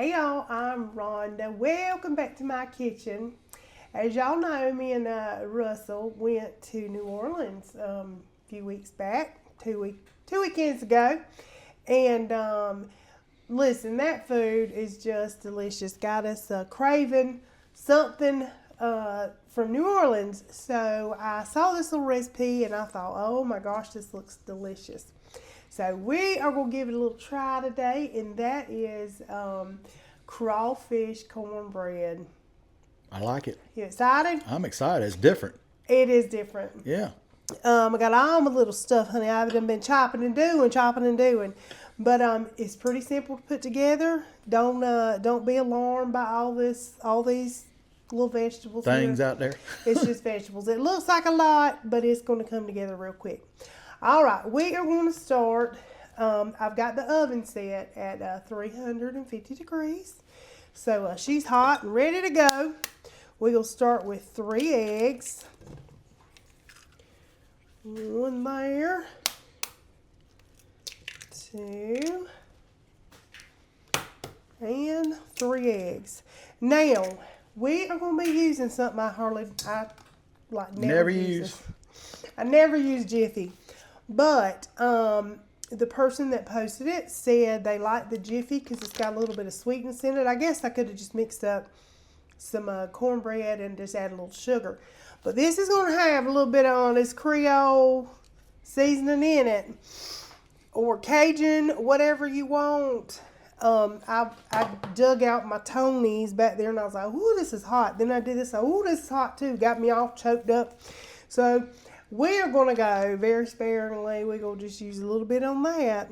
Hey y'all, I'm Rhonda. Welcome back to my kitchen. As y'all know, me and Russell went to New Orleans a few weeks back, two weekends ago. And listen, that food is just delicious. Got us craving something from New Orleans. So I saw this little recipe and I thought, oh my gosh, this looks delicious. So we are going to give it a little try today, and that is crawfish cornbread. I like it. You excited? I'm excited. It's different. It is different. Yeah. I got all my little stuff, honey. I've been chopping and doing. But it's pretty simple to put together. Don't be alarmed by all these little vegetables. Things here. out there. It's just vegetables. It looks like a lot, but it's going to come together real quick. All right, we are going to start. I've got the oven set at 350 degrees. So she's hot and ready to go. We're going to start with 3 eggs. One there. 2. And 3 eggs. Now, we are going to be using something I never use. I never use Jiffy. But the person that posted it said they liked the Jiffy because it's got a little bit of sweetness in it. I guess I could have just mixed up some cornbread and just add a little sugar. But this is going to have a little bit of this Creole seasoning in it. Or Cajun, whatever you want. I dug out my Tony's back there and I was like, ooh, this is hot. Then I did this, ooh, this is hot too. Got me all choked up. So we are going to go very sparingly. We're going to just use a little bit on that.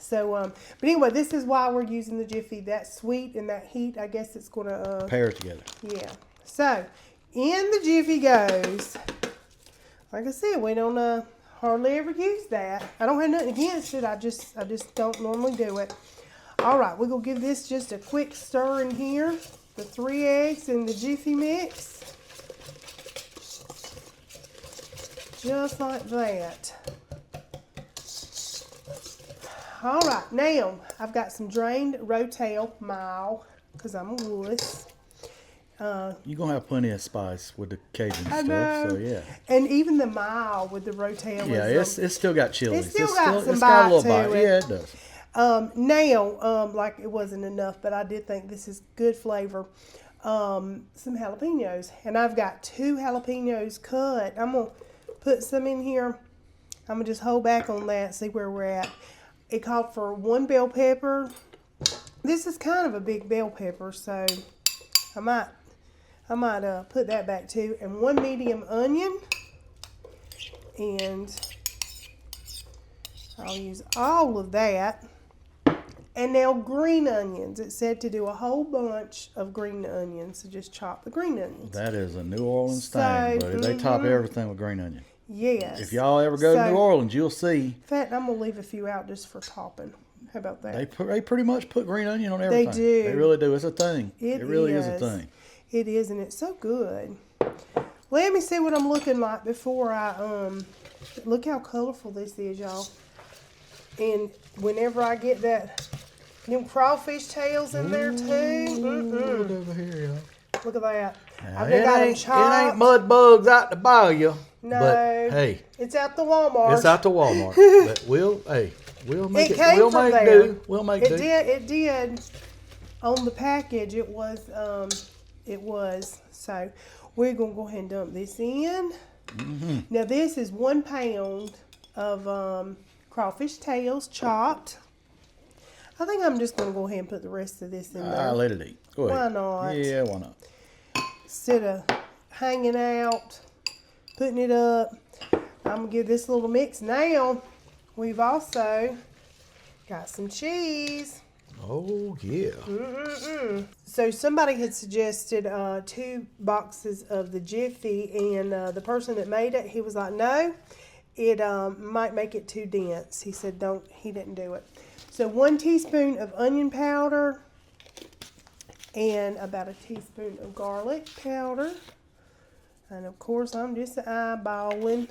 So, but anyway, this is why we're using the Jiffy. That sweet and that heat, I guess it's going to... pair together. Yeah. So, in the Jiffy goes, like I said, we don't hardly ever use that. I don't have nothing against it. I just don't normally do it. All right, we're going to give this just a quick stir in here. The 3 eggs in the Jiffy mix. Just like that. All right, now I've got some drained rotel mile because I'm a wuss. You're going to have plenty of spice with the Cajun I stuff, know. so yeah. And even the mile with the rotel. Yeah, it's still got chili. It's still got some it's got a little bite to bite. it. Yeah, it does. Now, like it wasn't enough, but I did think this is good flavor. Some jalapenos. And I've got 2 jalapenos cut. I'm going to put some in here. I'm going to just hold back on that, see where we're at. It called for 1 bell pepper. This is kind of a big bell pepper, so I might put that back too. And 1 medium onion. And I'll use all of that. And now green onions. It said to do a whole bunch of green onions. So just chop the green onions. That is a New Orleans thing, buddy. They top everything with green onion. Yes. If y'all ever go to New Orleans, you'll see. In fact, I'm going to leave a few out just for topping. How about that? They pretty much put green onion on everything. They do. They really do. It's a thing. It really is a thing. It is, and it's so good. Let me see what I'm looking like before I, look how colorful this is, y'all. And whenever I get them crawfish tails in there too. Look over here, y'all. Look at that. Now, it ain't mud bugs out to buy you. No. But hey, it's out the Walmart. it's out to Walmart. But we'll make it. Came We'll from make there. do. We'll make do. It did. On the package, it was. So we're gonna go ahead and dump this in. Mm-hmm. Now this is 1 pound of crawfish tails chopped. I think I'm just gonna go ahead and put the rest of this in there. Let it eat. Go ahead. Why not? Yeah, why not? Instead of hanging out, putting it up, I'm gonna give this a little mix. Now we've also got some cheese. Oh yeah. So somebody had suggested 2 boxes of the Jiffy, and the person that made it, he was like, no, it might make it too dense. He said he didn't do it. So 1 teaspoon of onion powder and about a teaspoon of garlic powder. And of course I'm just eyeballing.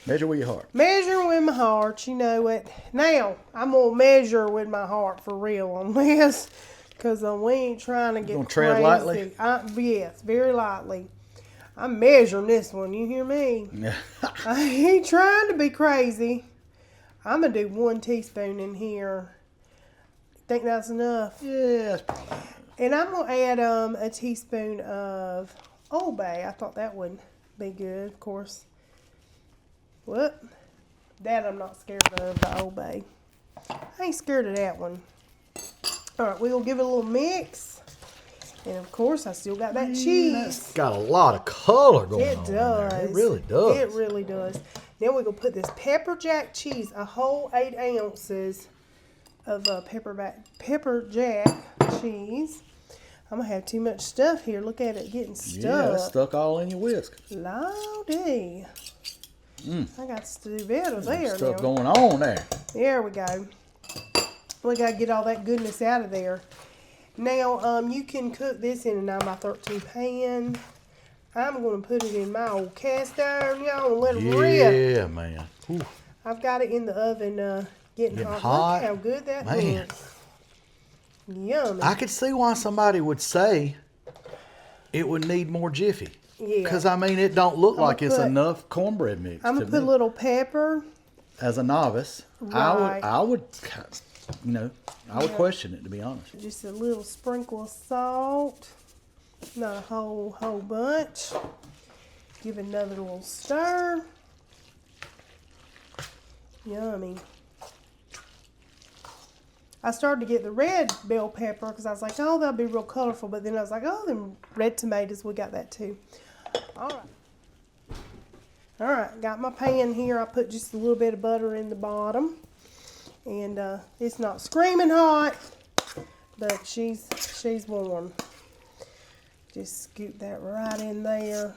Measure with your heart. Measure with my heart, you know it. Now, I'm going to measure with my heart for real on this. Because we ain't trying to get gonna crazy. tread lightly? Yes, very lightly. I'm measuring this one. You hear me? Yeah. I ain't trying to be crazy. I'm going to do 1 teaspoon in here. Think that's enough? Yes. And I'm going to add a teaspoon of Old Bay. I thought that would be good, of course. What? That I'm not scared of, the Old Bay. I ain't scared of that one. All right, we'll give it a little mix. And, of course, I still got that cheese. That's got a lot of color going on. It does. There. It really does. It really does. Then we're going to put this pepper jack cheese, a whole 8 ounces of pepper jack cheese. I'm going to have too much stuff here. Look at it getting stuck. Yeah, it's stuck all in your whisk. Lordy. I got to do better there. Stuff going on there. There we go. We got to get all that goodness out of there. Now, you can cook this in a 9x13 pan. I'm going to put it in my old cast iron, y'all, and let it rip. Yeah, man. Ooh. I've got it in the oven getting hot. Look how good that looks. Yummy. I could see why somebody would say it would need more Jiffy. Yeah. Because, I mean, it don't look like it's enough cornbread mix. I'm going to put a little pepper. As a novice, Right. I would, you know, I would question it, to be honest. Just a little sprinkle of salt. Not a whole bunch. Give it another little stir. Yummy. I started to get the red bell pepper because I was like, oh, that'll be real colorful. But then I was like, oh, them red tomatoes, we got that too. All right. All right, got my pan here. I put just a little bit of butter in the bottom. And it's not screaming hot, but she's warm. Just scoop that right in there.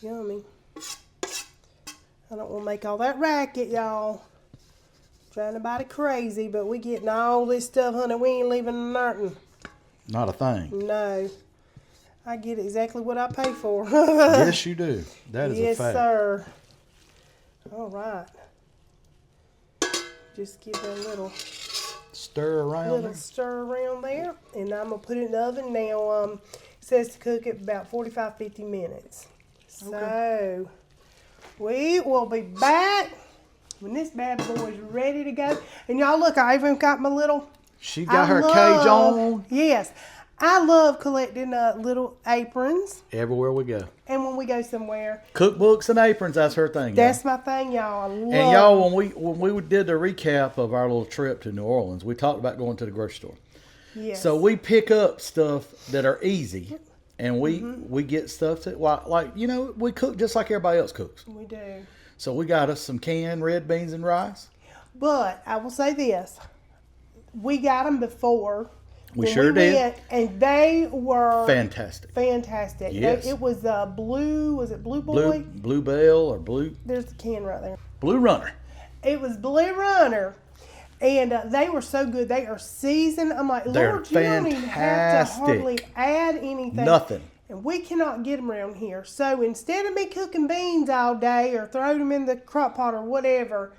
Yummy. I don't want to make all that racket, y'all. Trying to bite it crazy, but we getting all this stuff, honey. We ain't leaving nothing. Not a thing. No. I get exactly what I pay for. Yes, you do. That is a fact. Yes, sir. All right. Just give it a little stir around there. And I'm going to put it in the oven now. It says to cook it about 45-50 minutes. So, we will be back when this bad boy is ready to go. And y'all look, I even got my little... She got her cage on. Yes. I love collecting little aprons. Everywhere we go. And when we go somewhere. Cookbooks and aprons, that's her thing. That's my thing, y'all. I love And y'all, when we did the recap of our little trip to New Orleans, we talked about going to the grocery store. Yes. So we pick up stuff that are easy. And we get stuff that, like, you know, we cook just like everybody else cooks. We do. So we got us some canned red beans and rice. But I will say this. We got them before. We sure did. And they were fantastic. Fantastic. Yes. It was blue. Was it Blue Boy? Blue Bell or Blue. There's the can right there. Blue Runner. It was Blue Runner. And they were so good. They are seasoned. I'm like, They're Lord, you don't even have to hardly add anything. Nothing. And we cannot get them around here. So instead of me cooking beans all day or throwing them in the crock pot or whatever,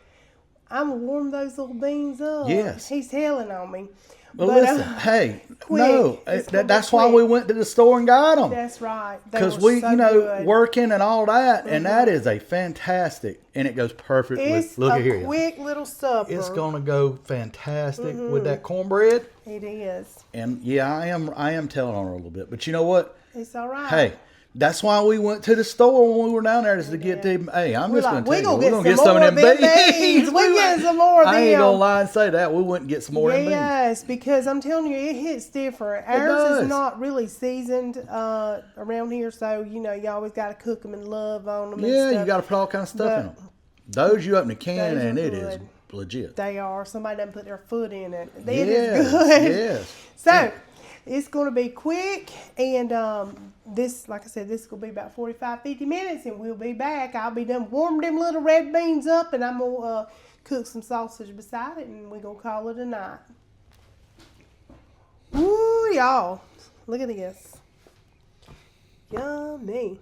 I'm going to warm those little beans up. Yes. He's telling on me. Well, listen, hey, quick. no, that's why we went to the store and got them. That's right. Because we, so you know, good. working and all that, and that is a fantastic, and it goes perfect with, look at here. It's a quick little supper. It's going to go fantastic with that cornbread. It is. And yeah, I am telling on her a little bit, but you know what? It's all right. Hey, that's why we went to the store when we were down there, is to get them. Hey, I'm just going to tell you, we're going to get some of them beans. We get some more of them. I ain't going to lie and say that. We went and get some more of them beans. Yes, because I'm telling you, it hits different. Ours is not really seasoned around here, so, you know, you always got to cook them and love on them. Yeah, and stuff. you got to put all kinds of stuff in them. Those you open a can and it is legit. They are. Somebody doesn't put their foot in it. It is good. Yes. So, it's going to be quick, and this, like I said, this will be about 45-50 minutes, and we'll be back. I'll be done warming them little red beans up, and I'm going to cook some sausage beside it, and we're going to call it a night. Ooh, y'all. Look at this. Yummy.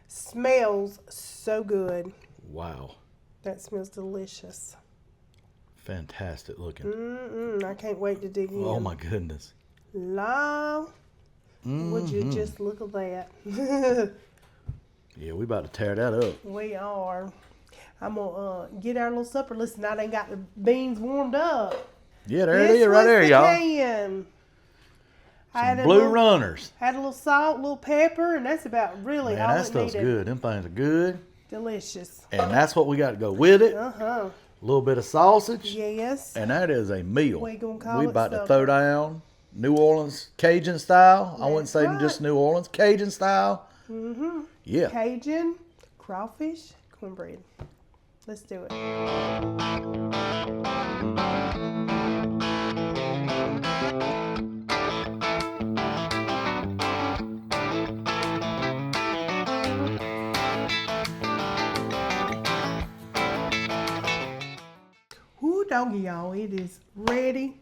Smells so good. Wow. That smells delicious. Fantastic looking. I can't wait to dig in. Oh my goodness. Lord, would you just look at that? Yeah, we about to tear that up. We are. I'm gonna get our little supper. Listen, I done got the beans warmed up. Yeah, there it is, right there, y'all. Can. Some blue runners. Had a little salt, a little pepper, and that's about really all it needed. Man, that stuff's good. Them things are good. Delicious. And that's what we got to go with it. Uh-huh. A little bit of sausage. Yes. And that is a meal. We gonna call we it about supper. to throw down New Orleans Cajun style. I wouldn't That's say right. just New Orleans Cajun style. Mm-hmm. Yeah. Cajun Crawfish Cornbread. Let's do it. Whoo, doggy, y'all. It is ready.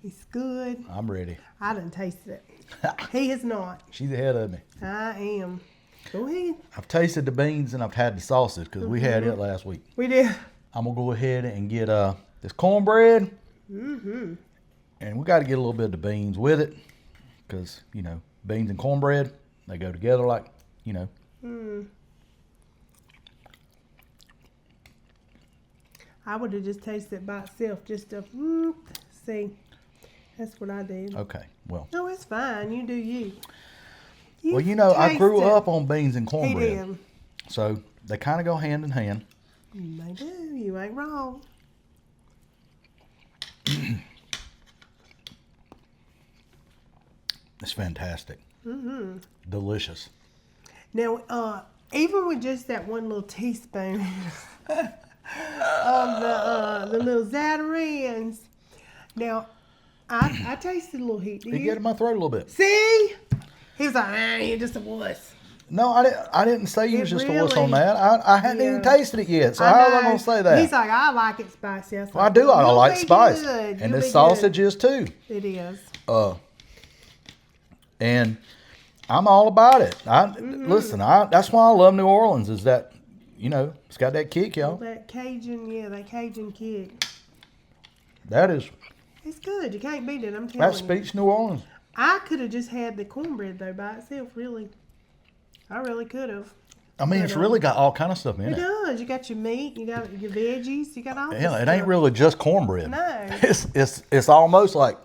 It's good. I'm ready. I done tasted it. He has not. She's ahead of me. I am. Go ahead. I've tasted the beans and I've had the sausage because we had it last week. We did. I'm going to go ahead and get this cornbread. And we got to get a little bit of the beans with it because, you know, beans and cornbread, they go together like, you know. I would have just tasted it by itself just to see. That's what I did. Okay, well. No, it's fine. You do you. Well, you know, I grew taste it. up on beans and He cornbread. did. So they kind of go hand in hand. They do. You ain't wrong. It's fantastic. Delicious. Now, even with just that one little teaspoon of the little Zatarains, now I tasted a little heat. Did It you? get in my throat a little bit. See? He was like, you're just a wuss. No, I didn't say you was just a wuss on really- that. I hadn't even Yeah. tasted it yet, so how am I going to say that? He's like, I like it spicy. I, was Well, I like, do. I "You'll like be spice. good. And You'll this be sausage is too. good." It is. And I'm all about it. Listen, that's why I love New Orleans is that, you know, it's got that kick, y'all. That Cajun kick. That is, It's good. You can't beat it. I'm telling that you. speaks New Orleans. I could have just had the cornbread though by itself. Really, I really could have. I mean, it's really got all kind of stuff in It it. does. You got your meat. You got your veggies. You got all. Yeah, this it ain't stuff. really just cornbread. No. It's almost like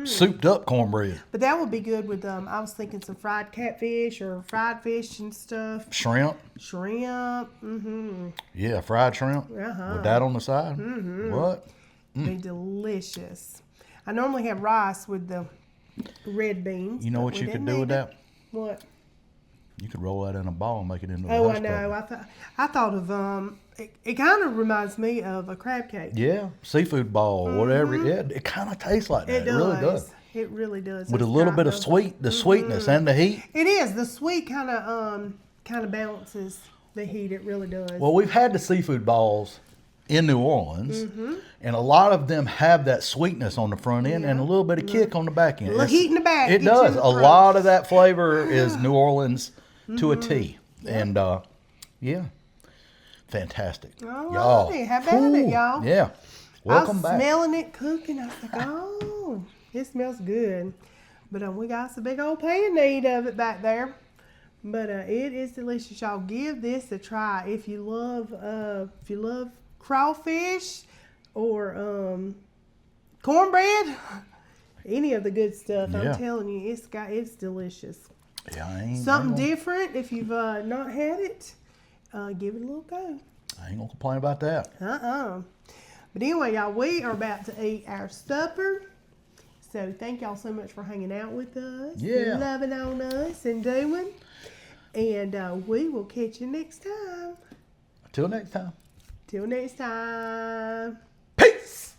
souped up cornbread. But that would be good with I was thinking some fried catfish or fried fish and stuff. Shrimp. Shrimp. Yeah, fried shrimp. With that on the side. What? Be delicious. I normally have rice with the red beans. You know but what we you could didn't do with need that? it. What? You could roll that in a ball and make it into a Oh, hush I know. pupper. I thought of it kind of reminds me of a crab cake. Yeah, seafood ball, whatever. Yeah, it kind of tastes like that. It It does. really does. It really does. With a It's little got bit of the- sweetness and the heat. It is. The sweet kind of balances the heat. It really does. Well, we've had the seafood balls in New Orleans, and a lot of them have that sweetness on the front end and a little bit of kick on the back end. A little heat in the back. It Get you does. in the A throat. lot of that flavor is New Orleans to a T. And yeah, fantastic. All Y'all. righty. How about it, y'all? Yeah. Welcome I was back. smelling it cooking. I was like, oh, it smells good. But we got some big old pan to eat of it back there. But it is delicious. Y'all give this a try if you love crawfish or cornbread, any of the good stuff. Yeah. I'm telling you, it's delicious. Yeah, I ain't Something gonna- different. If you've not had it, give it a little go. I ain't gonna complain about that. But anyway, y'all, we are about to eat our supper. So thank y'all so much for hanging out with us. Yeah. And loving on us and doing. And we will catch you next time. Until next time. Till next time. Peace.